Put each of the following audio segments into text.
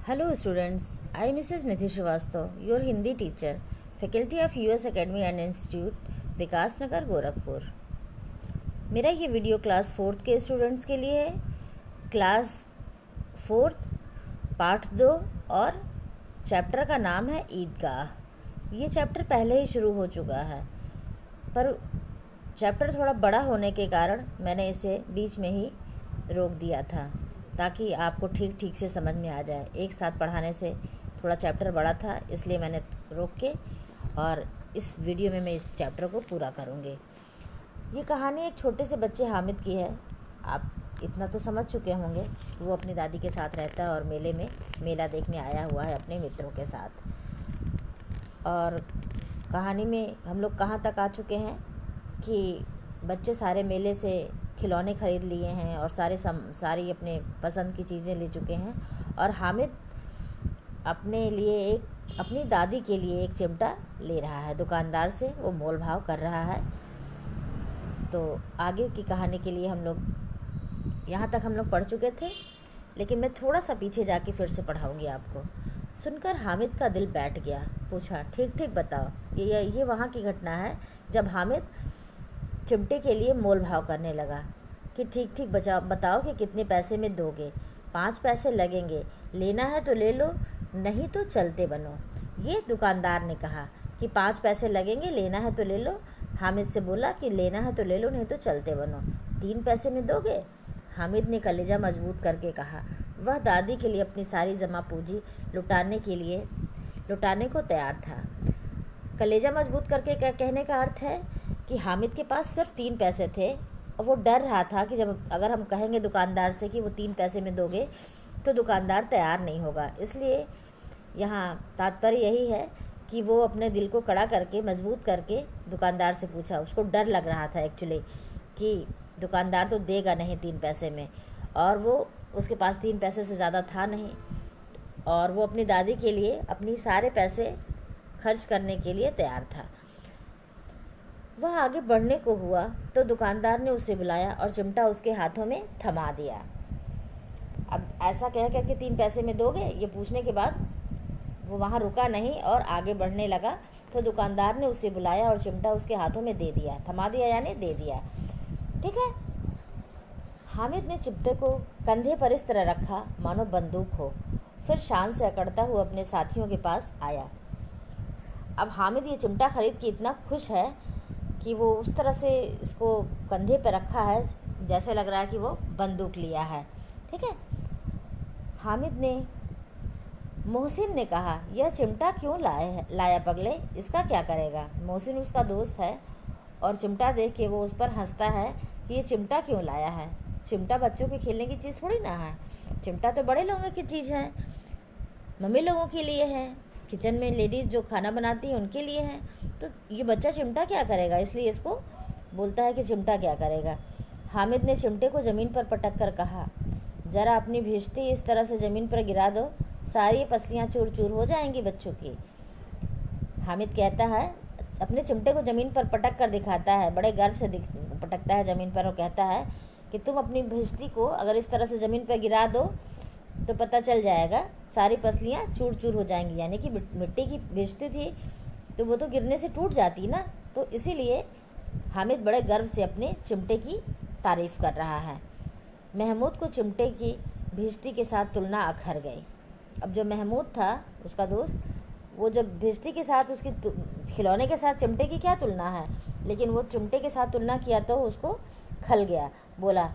Hello students, I am Mrs. Nidhi Srivastava, your Hindi teacher, Faculty of US Academy and Institute, विकास नगर गोरखपुर। मेरा ये video class 4th के students के लिए है। Class 4th part 2 और chapter का नाम है ईदगाह। ये चैप्टर पहले ही शुरू हो चुका है, पर चैप्टर थोड़ा बड़ा होने के कारण मैंने इसे बीच में ही रोक दिया था ताकि आपको ठीक से समझ में आ जाए। एक साथ पढ़ाने से थोड़ा चैप्टर बड़ा था, इसलिए मैंने रोक के और इस वीडियो में मैं इस चैप्टर को पूरा करूँगी। ये कहानी एक छोटे से बच्चे हामिद की है। आप इतना तो समझ चुके होंगे, वो अपनी दादी के साथ रहता है और मेले में मेला देखने आया हुआ है अपने मित्रों के साथ। और कहानी में हम लोग कहाँ तक आ चुके हैं कि बच्चे सारे मेले से खिलौने ख़रीद लिए हैं और सारी अपने पसंद की चीज़ें ले चुके हैं। और हामिद अपने लिए अपनी दादी के लिए एक चिमटा ले रहा है दुकानदार से, वो मोल भाव कर रहा है। तो आगे की कहानी के लिए हम लोग यहाँ तक हम लोग पढ़ चुके थे, लेकिन मैं थोड़ा सा पीछे जाके फिर से पढ़ाऊँगी आपको। सुनकर हामिद का दिल बैठ गया। पूछा, ठीक बताओ। ये वहाँ की घटना है जब हामिद चिमटे के लिए मोल भाव करने लगा कि ठीक बताओ कि कितने पैसे में दोगे। 5 पैसे लगेंगे, लेना है तो ले लो, नहीं तो चलते बनो। ये दुकानदार ने कहा कि 5 पैसे लगेंगे, लेना है तो ले लो। हामिद से बोला कि लेना है तो ले लो, नहीं तो चलते बनो। 3 पैसे में दोगे? हामिद ने कलेजा मजबूत करके कहा। वह दादी के लिए अपनी सारी जमा पूंजी लुटाने को तैयार था। कलेजा मजबूत करके क्या कहने का अर्थ है कि हामिद के पास सिर्फ 3 पैसे थे और वो डर रहा था कि जब अगर हम कहेंगे दुकानदार से कि वो 3 पैसे में दोगे तो दुकानदार तैयार नहीं होगा। इसलिए यहाँ तात्पर्य यही है कि वो अपने दिल को कड़ा करके मजबूत करके दुकानदार से पूछा। उसको डर लग रहा था एक्चुअली कि दुकानदार तो देगा नहीं 3 पैसे में, और वो उसके पास 3 पैसे से ज़्यादा था नहीं, और वो अपनी दादी के लिए अपनी सारे पैसे खर्च करने के लिए तैयार था। वह आगे बढ़ने को हुआ तो दुकानदार ने उसे बुलाया और चिमटा उसके हाथों में थमा दिया। अब ऐसा कह करके 3 पैसे में दोगे, ये पूछने के बाद वो वहाँ रुका नहीं और आगे बढ़ने लगा। तो दुकानदार ने उसे बुलाया और चिमटा उसके हाथों में दे दिया। थमा दिया यानी दे दिया, ठीक है। हामिद ने चिमटे को कंधे पर इस तरह रखा मानो बंदूक हो, फिर शान से अकड़ता हुआ अपने साथियों के पास आया। अब हामिद ये चिमटा खरीद के इतना खुश है कि वो उस तरह से इसको कंधे पर रखा है जैसे लग रहा है कि वो बंदूक लिया है, ठीक है। हामिद ने मोहसिन ने कहा, यह चिमटा क्यों लाया पगले, इसका क्या करेगा? मोहसिन उसका दोस्त है और चिमटा देख के वो उस पर हंसता है कि ये चिमटा क्यों लाया है। चिमटा बच्चों के खेलने की चीज़ थोड़ी ना है, चिमटा तो बड़े लोगों की चीज़ है, मम्मी लोगों के लिए है, किचन में लेडीज़ जो खाना बनाती हैं उनके लिए है। तो ये बच्चा चिमटा क्या करेगा, इसलिए इसको बोलता है कि चिमटा क्या करेगा। हामिद ने चिमटे को ज़मीन पर पटक कर कहा, ज़रा अपनी भिश्ती इस तरह से ज़मीन पर गिरा दो, सारी पसलियाँ चूर चूर हो जाएंगी बच्चों की। हामिद कहता है, अपने चिमटे को ज़मीन पर पटक कर दिखाता है, बड़े गर्व से पटकता है ज़मीन पर और कहता है कि तुम अपनी भिश्ती को अगर इस तरह से ज़मीन पर गिरा दो तो पता चल जाएगा, सारी पसलियाँ चूर चूर हो जाएंगी। यानी कि मिट्टी की भिश्ती थी तो वो तो गिरने से टूट जाती ना। तो इसीलिए हामिद बड़े गर्व से अपने चिमटे की तारीफ़ कर रहा है। महमूद को चिमटे की भिश्ती के साथ तुलना अखर गई। अब जो महमूद था उसका दोस्त, वो जब भिश्ती के साथ उसकी खिलौने के साथ चिमटे की क्या तुलना है, लेकिन वो चिमटे के साथ तुलना किया तो उसको खल गया। बोला,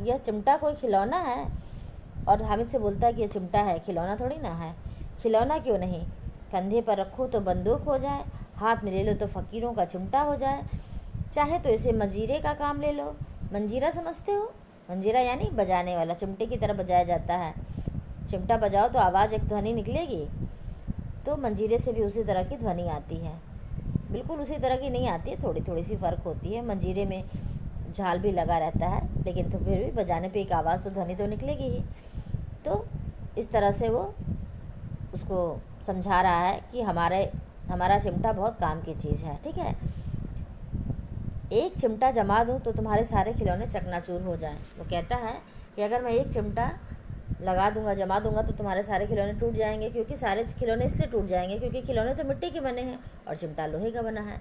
यह चिमटा कोई खिलौना है? और हामिद से बोलता है कि ये चिमटा है, खिलौना थोड़ी ना है। खिलौना क्यों नहीं, कंधे पर रखो तो बंदूक हो जाए, हाथ में ले लो तो फ़कीरों का चिमटा हो जाए, चाहे तो इसे मंजीरे का काम ले लो। मंजीरा समझते हो? मंजीरा यानी बजाने वाला, चिमटे की तरह बजाया जाता है। चिमटा बजाओ तो आवाज़ एक ध्वनि निकलेगी, तो मंजीरे से भी उसी तरह की ध्वनि आती है। बिल्कुल उसी तरह की नहीं आती है, थोड़ी सी फ़र्क होती है। मंजीरे में झाल भी लगा रहता है, लेकिन तो फिर भी बजाने पे एक आवाज़ तो ध्वनि तो निकलेगी ही। तो इस तरह से वो उसको समझा रहा है कि हमारा चिमटा बहुत काम की चीज़ है, ठीक है। एक चिमटा जमा दूँ तो तुम्हारे सारे खिलौने चकनाचूर हो जाएं। वो कहता है कि अगर मैं एक चिमटा लगा दूंगा, जमा दूंगा तो तुम्हारे सारे खिलौने टूट जाएंगे, क्योंकि सारे खिलौने इसलिए टूट जाएंगे क्योंकि खिलौने तो मिट्टी के बने हैं और चिमटा लोहे का बना है।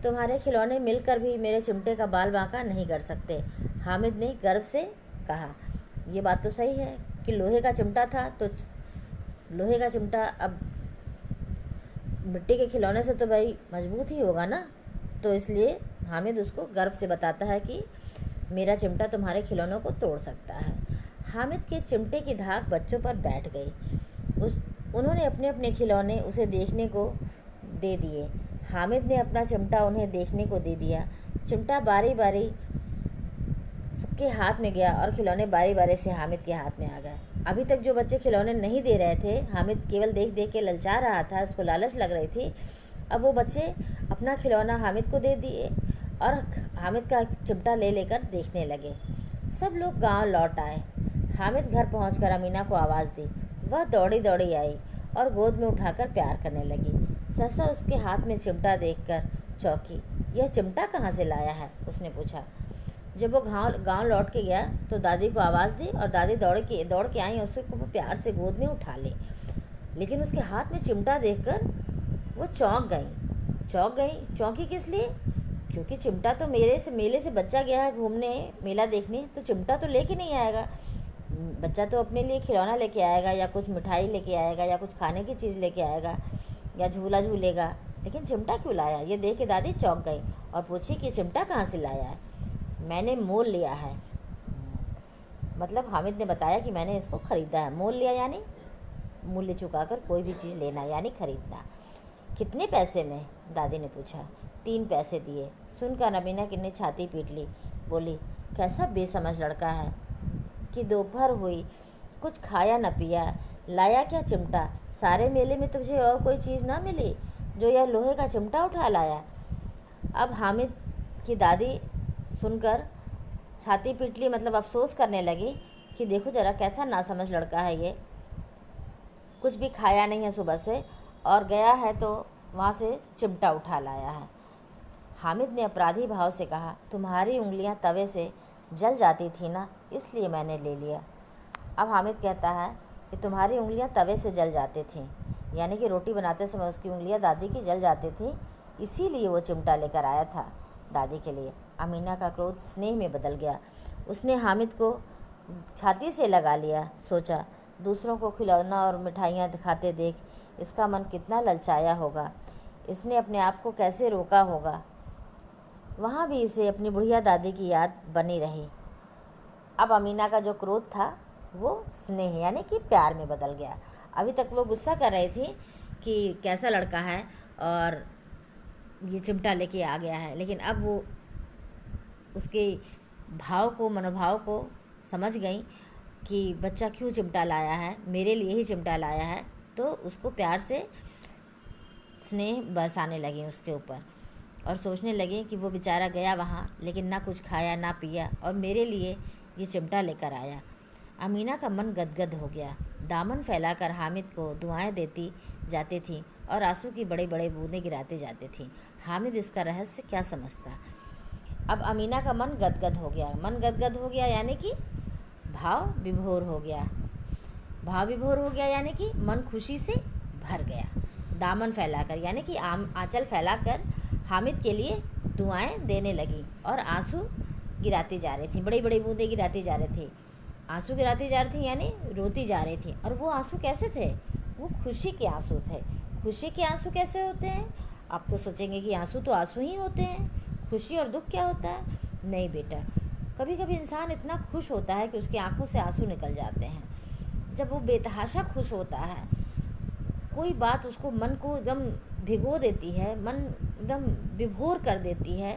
तुम्हारे खिलौने मिलकर भी मेरे चिमटे का बाल बांका नहीं कर सकते, हामिद ने गर्व से कहा। ये बात तो सही है कि लोहे का चिमटा था तो लोहे का चिमटा अब मिट्टी के खिलौने से तो भाई मजबूत ही होगा ना। तो इसलिए हामिद उसको गर्व से बताता है कि मेरा चिमटा तुम्हारे खिलौनों को तोड़ सकता है। हामिद के चिमटे की धाक बच्चों पर बैठ गई। उन्होंने अपने अपने खिलौने उसे देखने को दे दिए। हामिद ने अपना चिमटा उन्हें देखने को दे दिया। चिमटा बारी बारी सबके हाथ में गया और खिलौने बारी बारी से हामिद के हाथ में आ गए। अभी तक जो बच्चे खिलौने नहीं दे रहे थे, हामिद केवल देख देख के ललचा रहा था, उसको लालच लग रही थी। अब वो बच्चे अपना खिलौना हामिद को दे दिए और हामिद का चिमटा ले लेकर देखने लगे। सब लोग गांव लौट आए। हामिद घर पहुंचकर अमीना को आवाज़ दी। वह दौड़ी दौड़ी आई और गोद में उठाकर प्यार करने लगी। सहसा उसके हाथ में चिमटा देखकर चौंकी। यह चिमटा कहाँ से लाया है? उसने पूछा। जब वो गांव लौट के गया तो दादी को आवाज़ दी और दादी दौड़ के आई और उसको वो प्यार से गोद में उठा ली। लेकिन उसके हाथ में चिमटा देखकर वो चौंकी किस लिए? क्योंकि चिमटा तो मेले से बच्चा गया है घूमने, मेला देखने, तो चिमटा तो लेके नहीं आएगा। बच्चा तो अपने लिए खिलौना लेके आएगा या कुछ मिठाई लेके आएगा या कुछ खाने की चीज़ लेके आएगा या झूला झूलेगा, लेकिन चिमटा क्यों लाया? ये देख के दादी चौंक गई और पूछी कि चिमटा कहाँ से लाया है? मैंने मोल लिया है। मतलब हामिद ने बताया कि मैंने इसको ख़रीदा है। मोल लिया यानी मूल्य चुकाकर कोई भी चीज़ लेना यानी खरीदना। कितने पैसे में? दादी ने पूछा। 3 पैसे दिए। सुनकर अमीना ने छाती पीट ली। बोली, कैसा बेसमझ लड़का है कि दोपहर हुई, कुछ खाया न पिया, लाया क्या चिमटा? सारे मेले में तुझे और कोई चीज़ ना मिली जो यह लोहे का चिमटा उठा लाया? अब हामिद की दादी सुनकर छाती पीट ली, मतलब अफसोस करने लगी कि देखो ज़रा कैसा नासमझ लड़का है ये, कुछ भी खाया नहीं है सुबह से और गया है तो वहाँ से चिमटा उठा लाया है। हामिद ने अपराधी भाव से कहा, तुम्हारी उंगलियां तवे से जल जाती थी ना, इसलिए मैंने ले लिया। अब हामिद कहता है कि तुम्हारी उंगलियां तवे से जल जाती थीं, यानी कि रोटी बनाते समय उसकी उंगलियां दादी की जल जाती थी, इसीलिए वो चिमटा लेकर आया था दादी के लिए। अमीना का क्रोध स्नेह में बदल गया। उसने हामिद को छाती से लगा लिया। सोचा, दूसरों को खिलौना और मिठाइयाँ दिखाते देख इसका मन कितना ललचाया होगा, इसने अपने आप को कैसे रोका होगा। वहाँ भी इसे अपनी बुढ़िया दादी की याद बनी रही। अब अमीना का जो क्रोध था वो स्नेह यानी कि प्यार में बदल गया। अभी तक वो गुस्सा कर रही थी कि कैसा लड़का है और ये चिमटा लेके आ गया है, लेकिन अब वो उसके मनोभाव को समझ गई कि बच्चा क्यों चिमटा लाया है, मेरे लिए ही चिमटा लाया है, तो उसको प्यार से स्नेह बरसाने लगी उसके ऊपर और सोचने लगी कि वो बेचारा गया वहाँ लेकिन ना कुछ खाया ना पिया और मेरे लिए ये चिमटा लेकर आया। अमीना का मन गदगद हो गया। दामन फैलाकर हामिद को दुआएं देती जाती थी और आंसू की बड़े बड़े बूंदें गिराती जाती थी। हामिद इसका रहस्य क्या समझता? अब अमीना का मन गदगद हो गया। मन गदगद हो गया यानी कि भाव विभोर हो गया। भाव विभोर हो गया यानी कि मन खुशी से भर गया। दामन फैलाकर यानी कि आंचल फैलाकर हामिद के लिए दुआएं देने लगी और आंसू गिराती जा रही थी, बड़ी बड़ी बूंदें गिराती जा रही थी। आंसू गिराती जा रही थी यानी रोती जा रही थी। और वो आंसू कैसे थे? वो खुशी के आंसू थे। खुशी के आंसू कैसे होते हैं? आप तो सोचेंगे कि आंसू तो आंसू ही होते हैं, खुशी और दुख क्या होता है? नहीं बेटा, कभी कभी इंसान इतना खुश होता है कि उसकी आंखों से आंसू निकल जाते हैं। जब वो बेतहाशा खुश होता है, कोई बात उसको मन को एकदम भिगो देती है, मन एकदम विभोर कर देती है,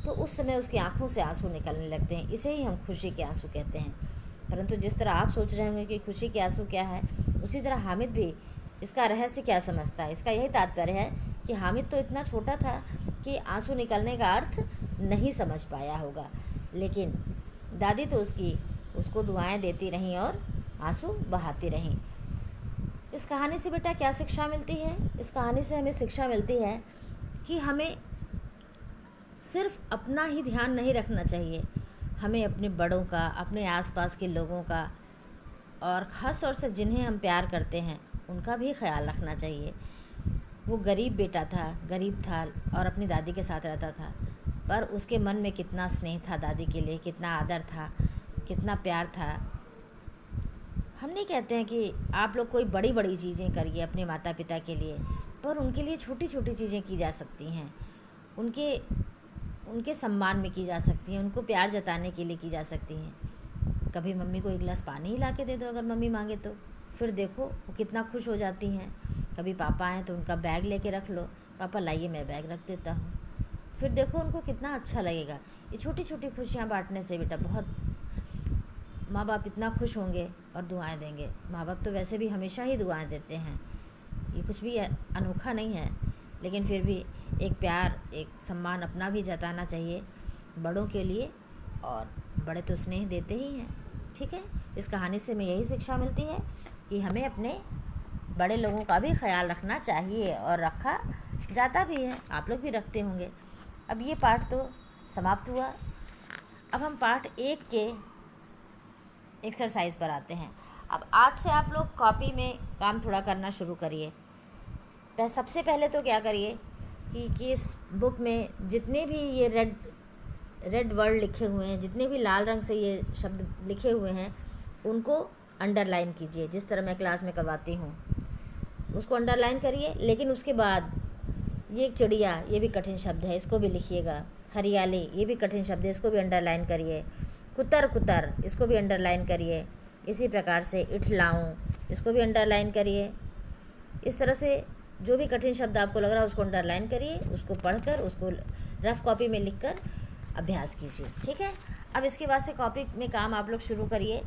तो उस समय उसकी आंखों से आंसू निकलने लगते हैं। इसे ही हम खुशी के आंसू कहते हैं। परंतु जिस तरह आप सोच रहे होंगे कि खुशी के आंसू क्या है, उसी तरह हामिद भी इसका रहस्य क्या समझता है। इसका यही तात्पर्य है कि हामिद तो इतना छोटा था कि आंसू निकलने का अर्थ नहीं समझ पाया होगा, लेकिन दादी तो उसको दुआएं देती रहीं और आंसू बहाती रहीं। इस कहानी से बेटा क्या शिक्षा मिलती है? इस कहानी से हमें शिक्षा मिलती है कि हमें सिर्फ अपना ही ध्यान नहीं रखना चाहिए, हमें अपने बड़ों का, अपने आसपास के लोगों का और ख़ास तौर से जिन्हें हम प्यार करते हैं उनका भी ख्याल रखना चाहिए। वो गरीब बेटा था, गरीब था और अपनी दादी के साथ रहता था, पर उसके मन में कितना स्नेह था दादी के लिए, कितना आदर था, कितना प्यार था। हम नहीं कहते हैं कि आप लोग कोई बड़ी बड़ी चीज़ें करिए अपने माता पिता के लिए, पर उनके लिए छोटी छोटी चीज़ें की जा सकती हैं, उनके उनके सम्मान में की जा सकती हैं, उनको प्यार जताने के लिए की जा सकती हैं। कभी मम्मी को एक गिलास पानी ही ला के दे दो अगर मम्मी मांगे तो, फिर देखो वो कितना खुश हो जाती हैं। कभी पापा आएँ तो उनका बैग लेके रख लो, पापा लाइए मैं बैग रख देता हूँ, फिर देखो उनको कितना अच्छा लगेगा। ये छोटी छोटी खुशियाँ बांटने से बेटा बहुत माँ बाप इतना खुश होंगे और दुआएं देंगे। माँ बाप तो वैसे भी हमेशा ही दुआएं देते हैं, ये कुछ भी अनोखा नहीं है, लेकिन फिर भी एक प्यार, एक सम्मान अपना भी जताना चाहिए बड़ों के लिए, और बड़े तो स्नेह देते ही हैं। ठीक है, इस कहानी से हमें यही शिक्षा मिलती है कि हमें अपने बड़े लोगों का भी ख्याल रखना चाहिए, और रखा जाता भी है, आप लोग भी रखते होंगे। अब ये पाठ तो समाप्त हुआ, अब हम पाठ 1 के एक्सरसाइज पर आते हैं। अब आज से आप लोग कॉपी में काम थोड़ा करना शुरू करिए। सबसे पहले तो क्या करिए कि इस बुक में जितने भी ये रेड वर्ड लिखे हुए हैं, जितने भी लाल रंग से ये शब्द लिखे हुए हैं, उनको अंडरलाइन कीजिए। जिस तरह मैं क्लास में करवाती हूँ उसको अंडरलाइन करिए। लेकिन उसके बाद ये चिड़िया, ये भी कठिन शब्द है, इसको भी लिखिएगा। हरियाली, ये भी कठिन शब्द है, इसको भी अंडरलाइन करिए। कुतर कुतर, इसको भी अंडरलाइन करिए। इसी प्रकार से इठलाऊँ, इसको भी अंडरलाइन करिए। इस तरह से जो भी कठिन शब्द आपको लग रहा है उसको अंडरलाइन करिए, उसको पढ़कर उसको रफ़ कॉपी में लिखकर अभ्यास कीजिए। ठीक है, अब इसके बाद से कॉपी में काम आप लोग शुरू करिए।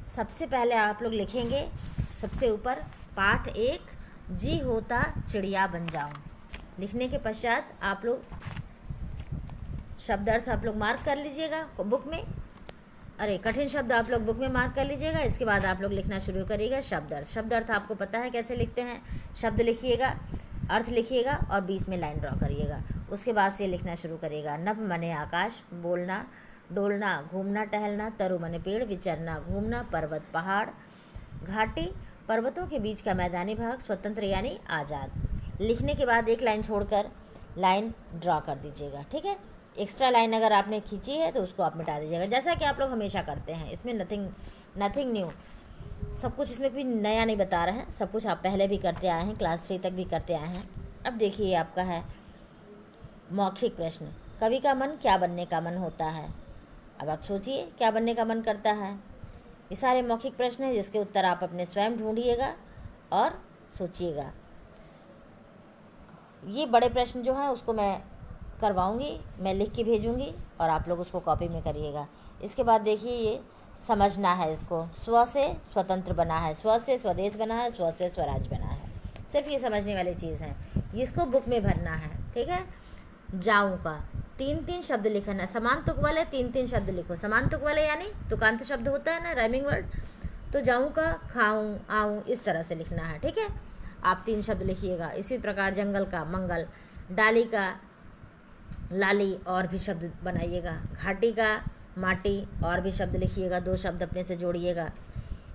सबसे पहले आप लोग लिखेंगे सबसे ऊपर पाठ 1, जी होता चिड़िया बन जाऊं। लिखने के पश्चात आप लोग शब्द अर्थ आप लोग मार्क कर लीजिएगा बुक में, अरे कठिन शब्द आप लोग बुक में मार्क कर लीजिएगा। इसके बाद आप लोग लिखना शुरू करिएगा शब्द अर्थ। शब्द अर्थ आपको पता है कैसे लिखते हैं, शब्द लिखिएगा, अर्थ लिखिएगा और बीच में लाइन ड्रॉ करिएगा। उसके बाद से लिखना शुरू करिएगा। नभ मने आकाश, बोलना, डोलना, घूमना टहलना, तरु मने पेड़, विचरना, घूमना, पर्वत पहाड़, घाटी, पर्वतों के बीच का मैदानी भाग, स्वतंत्र यानी आज़ाद। लिखने के बाद एक लाइन छोड़कर लाइन ड्रॉ कर दीजिएगा। ठीक है, एक्स्ट्रा लाइन अगर आपने खींची है तो उसको आप मिटा दीजिएगा, जैसा कि आप लोग हमेशा करते हैं। इसमें नथिंग न्यू, सब कुछ इसमें भी नया नहीं बता रहे हैं, सब कुछ आप पहले भी करते आए हैं, क्लास 3 तक भी करते आए हैं। अब देखिए आपका है मौखिक प्रश्न, कवि का मन क्या बनने का मन होता है। अब आप सोचिए क्या बनने का मन करता है। ये सारे मौखिक प्रश्न हैं जिसके उत्तर आप अपने स्वयं ढूंढिएगा और सोचिएगा। ये बड़े प्रश्न जो हैं उसको मैं करवाऊंगी, मैं लिख के भेजूंगी और आप लोग उसको कॉपी में करिएगा। इसके बाद देखिए ये समझना है, इसको स्व से स्वतंत्र बना है, स्व से स्वदेश बना है, स्व से स्वराज बना है। सिर्फ ये समझने वाली चीज़ है, इसको बुक में भरना है। ठीक है, जाऊँ का 3-3 शब्द लिखना, समान तुक वाले 3-3 शब्द लिखो। समान तुक वाले यानी तुकांत शब्द होता है ना, राइमिंग वर्ड, तो जाऊँ का खाऊँ, आऊँ, इस तरह से लिखना है। ठीक है, आप 3 शब्द लिखिएगा। इसी प्रकार जंगल का मंगल, डाली का लाली और भी शब्द बनाइएगा, घाटी का माटी और भी शब्द लिखिएगा, 2 शब्द अपने से जोड़िएगा।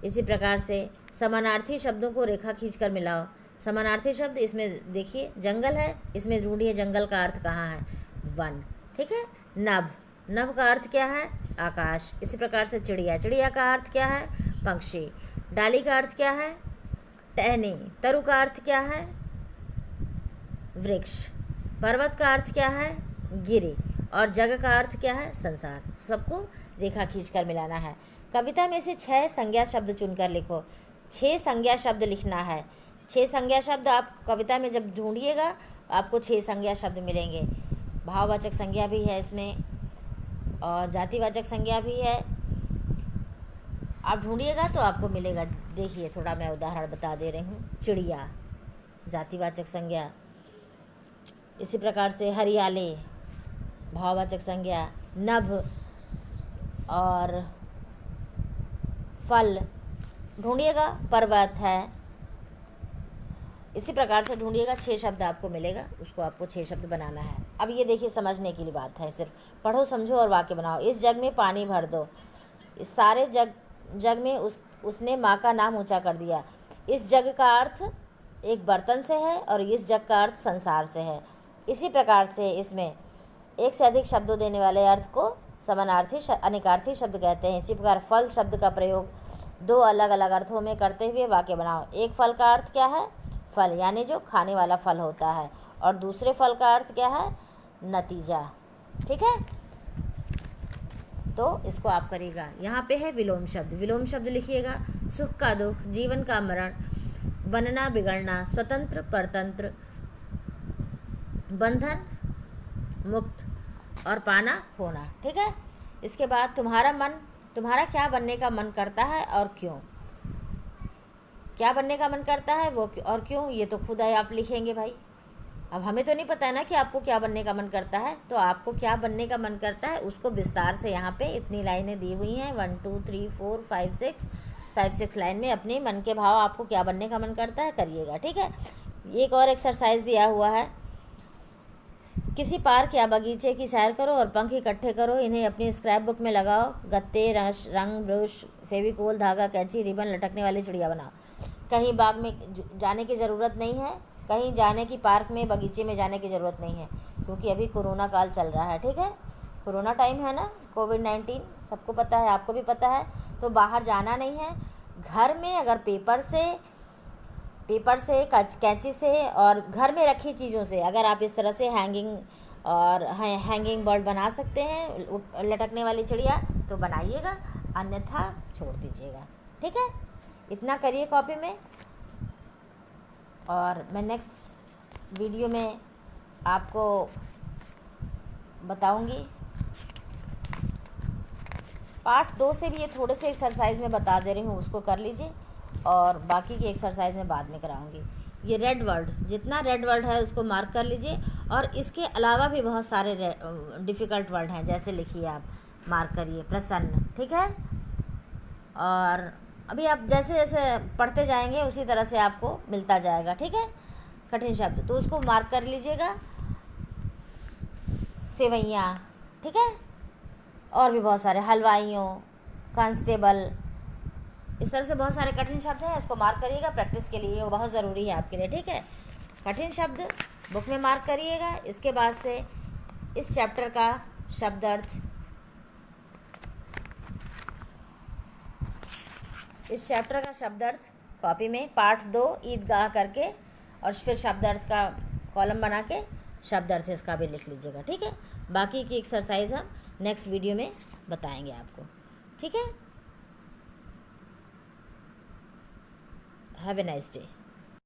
इसी प्रकार से समानार्थी शब्दों को रेखा खींचकर मिलाओ। समानार्थी शब्द इसमें देखिए जंगल है, इसमें ढूंढिए जंगल का अर्थ कहाँ है, वन। ठीक है, नभ, नभ का अर्थ क्या है, आकाश। इसी प्रकार से चिड़िया, चिड़िया का अर्थ क्या है, पक्षी। डाली का अर्थ क्या है, टहनी। तरु का अर्थ क्या है, वृक्ष। पर्वत का अर्थ क्या है, गिरी। और जग का अर्थ क्या है, संसार। सबको रेखा खींचकर मिलाना है। कविता में से 6 संज्ञा शब्द चुनकर लिखो। 6 संज्ञा शब्द लिखना है। 6 संज्ञा शब्द आप कविता में जब ढूंढिएगा आपको 6 संज्ञा शब्द मिलेंगे। भाववाचक संज्ञा भी है इसमें और जातिवाचक संज्ञा भी है। आप ढूंढिएगा तो आपको मिलेगा। देखिए थोड़ा मैं उदाहरण बता दे रही हूँ। चिड़िया जातिवाचक संज्ञा, इसी प्रकार से हरियाली भाववाचक संज्ञा, नभ और फल ढूंढिएगा, पर्वत है। इसी प्रकार से ढूंढिएगा, 6 शब्द आपको मिलेगा, उसको आपको 6 शब्द बनाना है। अब ये देखिए समझने के लिए बात है, सिर्फ पढ़ो समझो और वाक्य बनाओ। इस जग में पानी भर दो। इस सारे जग में उसने माँ का नाम ऊंचा कर दिया। इस जग का अर्थ एक बर्तन से है और इस जग का अर्थ संसार से है। इसी प्रकार से इसमें एक से अधिक शब्दों देने वाले अर्थ को समानार्थी अनेकार्थी शब्द कहते हैं। इसी प्रकार फल शब्द का प्रयोग दो अलग अलग अर्थों में करते हुए वाक्य बनाओ। एक फल का अर्थ क्या है? फल यानी जो खाने वाला फल होता है, और दूसरे फल का अर्थ क्या है? नतीजा। ठीक है, तो इसको आप करिएगा। यहाँ पे है विलोम शब्द। विलोम शब्द लिखिएगा। सुख का दुख, जीवन का मरण, बनना बिगड़ना, स्वतंत्र परतंत्र, बंधन मुक्त और पाना खोना। ठीक है, इसके बाद तुम्हारा क्या बनने का मन करता है और क्यों? क्या बनने का मन करता है वो और क्यों, ये तो खुद आप लिखेंगे भाई। अब हमें तो नहीं पता है ना कि आपको क्या बनने का मन करता है, तो आपको क्या बनने का मन करता है उसको विस्तार से यहाँ पे इतनी लाइनें दी हुई हैं, 1 2 3 4 5 6 लाइन में अपने मन के भाव आपको क्या बनने का मन करता है करिएगा। ठीक है, एक और एक्सरसाइज दिया हुआ है। किसी पार्क या बगीचे की सैर करो और पंख इकट्ठे करो, इन्हें अपनी स्क्रैप बुक में लगाओ। गत्ते, रंग, ब्रश, फेविकोल, धागा, कैंची, रिबन, लटकने वाली चिड़िया बनाओ। कहीं बाग में जाने की ज़रूरत नहीं है, कहीं जाने की पार्क में बगीचे में जाने की ज़रूरत नहीं है, क्योंकि अभी कोरोना काल चल रहा है। ठीक है, कोरोना टाइम है ना, कोविड-19 सबको पता है, आपको भी पता है, तो बाहर जाना नहीं है। घर में अगर पेपर से कैंची से और घर में रखी चीज़ों से अगर आप इस तरह से हैंगिंग बर्ड बना सकते हैं, लटकने वाली चिड़िया, तो बनाइएगा, अन्यथा छोड़ दीजिएगा। ठीक है, इतना करिए कॉपी में, और मैं नेक्स्ट वीडियो में आपको बताऊंगी। पार्ट 2 से भी ये थोड़े से एक्सरसाइज में बता दे रही हूँ, उसको कर लीजिए, और बाकी की एक्सरसाइज में बाद में कराऊंगी। ये रेड वर्ड, जितना रेड वर्ड है उसको मार्क कर लीजिए, और इसके अलावा भी बहुत सारे डिफ़िकल्ट वर्ड हैं, जैसे लिखिए आप, मार्क करिए। प्रसन्न, ठीक है, और अभी आप जैसे जैसे पढ़ते जाएंगे उसी तरह से आपको मिलता जाएगा। ठीक है, कठिन शब्द तो उसको मार्क कर लीजिएगा। सेवैयाँ, ठीक है, और भी बहुत सारे, हलवाइयों, कांस्टेबल, इस तरह से बहुत सारे कठिन शब्द हैं, इसको मार्क करिएगा प्रैक्टिस के लिए, वो बहुत ज़रूरी है आपके लिए। ठीक है, कठिन शब्द बुक में मार्क करिएगा। इसके बाद से इस चैप्टर का शब्दार्थ कॉपी में पार्ट 2 ईदगाह करके, और फिर शब्दार्थ का कॉलम बना के शब्दार्थ इसका भी लिख लीजिएगा। ठीक है, बाकी की एक्सरसाइज हम नेक्स्ट वीडियो में बताएंगे आपको। ठीक है, हैव ए नाइस डे।